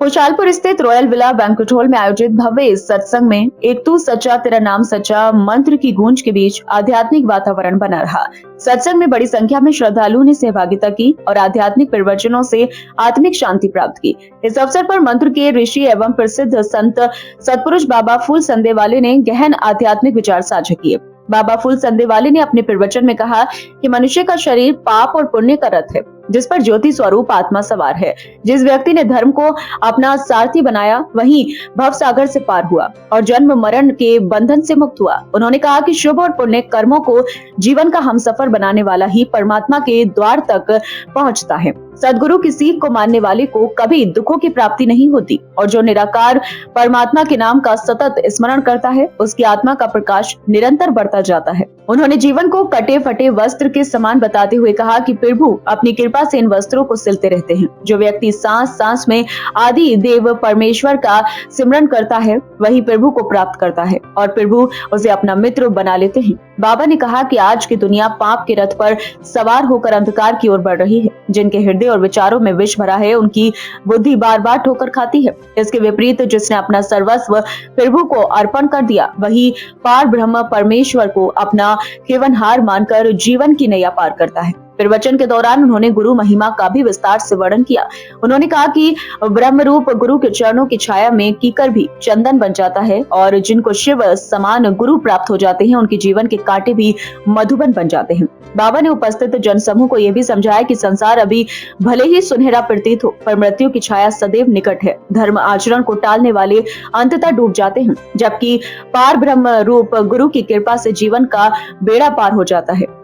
खुशहालपुर स्थित royal villa banquet hall में आयोजित भव्य इस सत्संग में एक तू सच्चा तेरा नाम सच्चा मंत्र की गूंज के बीच आध्यात्मिक वातावरण बना रहा। सत्संग में बड़ी संख्या में श्रद्धालुओं ने सहभागिता की और आध्यात्मिक प्रवचनों से आत्मिक शांति प्राप्त की। इस अवसर पर मंत्र के ऋषि एवं प्रसिद्ध संत सतपुरुष बाबा फूल संदेवाले ने गहन आध्यात्मिक विचार साझा किए। बाबा फूल संदेवाले ने अपने प्रवचन में कहा कि मनुष्य का शरीर पाप और पुण्य का रथ है, जिस पर ज्योति स्वरूप आत्मा सवार है। जिस व्यक्ति ने धर्म को अपना सारथी बनाया, वही भव सागर से पार हुआ और जन्म मरण के बंधन से मुक्त हुआ। उन्होंने कहा कि शुभ और पुण्य कर्मों को जीवन का हमसफर बनाने वाला ही परमात्मा के द्वार तक पहुंचता है। सदगुरु की सीख को मानने वाले को कभी दुखों की प्राप्ति नहीं होती और जो निराकार परमात्मा के नाम का सतत स्मरण करता है, उसकी आत्मा का प्रकाश निरंतर बढ़ता जाता है। उन्होंने जीवन को कटे फटे वस्त्र के समान बताते हुए कहा कि प्रभु अपनी कृपा से इन वस्त्रों को सिलते रहते हैं। जो व्यक्ति सांस सांस में आदि देव परमेश्वर का सिमरन करता है, वही प्रभु को प्राप्त करता है और प्रभु उसे अपना मित्र बना लेते हैं। बाबा ने कहा कि आज की दुनिया पाप के रथ पर सवार होकर अंधकार की ओर बढ़ रही है। जिनके हृदय और विचारों में विष भरा है, उनकी बुद्धि बार बार ठोकर खाती है। इसके विपरीत जिसने अपना सर्वस्व प्रभु को अर्पण कर दिया, वही पार ब्रह्म परमेश्वर को अपना केवनहार मानकर जीवन की नैया पार करता है। प्रवचन के दौरान उन्होंने गुरु महिमा का भी विस्तार से वर्णन किया। उन्होंने कहा कि ब्रह्म रूप गुरु के चरणों की छाया में कीकर भी चंदन बन जाता है और जिनको शिव समान गुरु प्राप्त हो जाते हैं, उनके जीवन के कांटे भी मधुबन बन जाते हैं। बाबा ने उपस्थित जनसमूह को यह भी समझाया कि संसार अभी भले ही सुनहरा प्रतीत हो, पर मृत्यु की छाया सदैव निकट है। धर्म आचरण को टालने वाले अंततः डूब जाते हैं, जबकि पार ब्रह्म रूप गुरु की कृपा से जीवन का बेड़ा पार हो जाता है।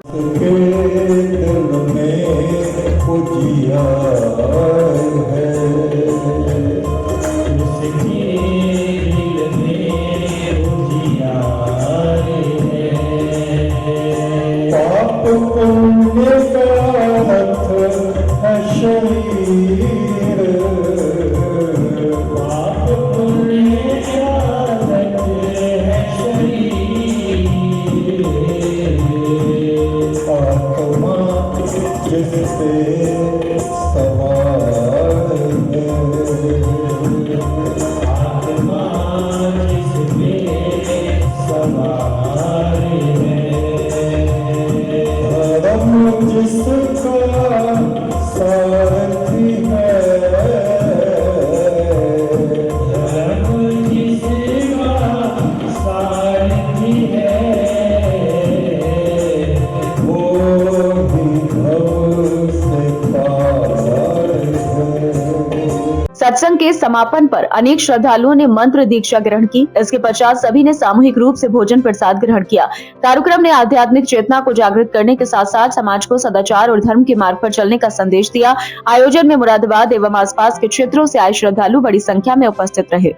सत्संग के समापन पर अनेक श्रद्धालुओं ने मंत्र दीक्षा ग्रहण की। इसके पश्चात सभी ने सामूहिक रूप से भोजन प्रसाद ग्रहण किया। कार्यक्रम ने आध्यात्मिक चेतना को जागृत करने के साथ साथ समाज को सदाचार और धर्म के मार्ग पर चलने का संदेश दिया। आयोजन में मुरादाबाद एवं आसपास के क्षेत्रों से आए श्रद्धालु बड़ी संख्या में उपस्थित रहे।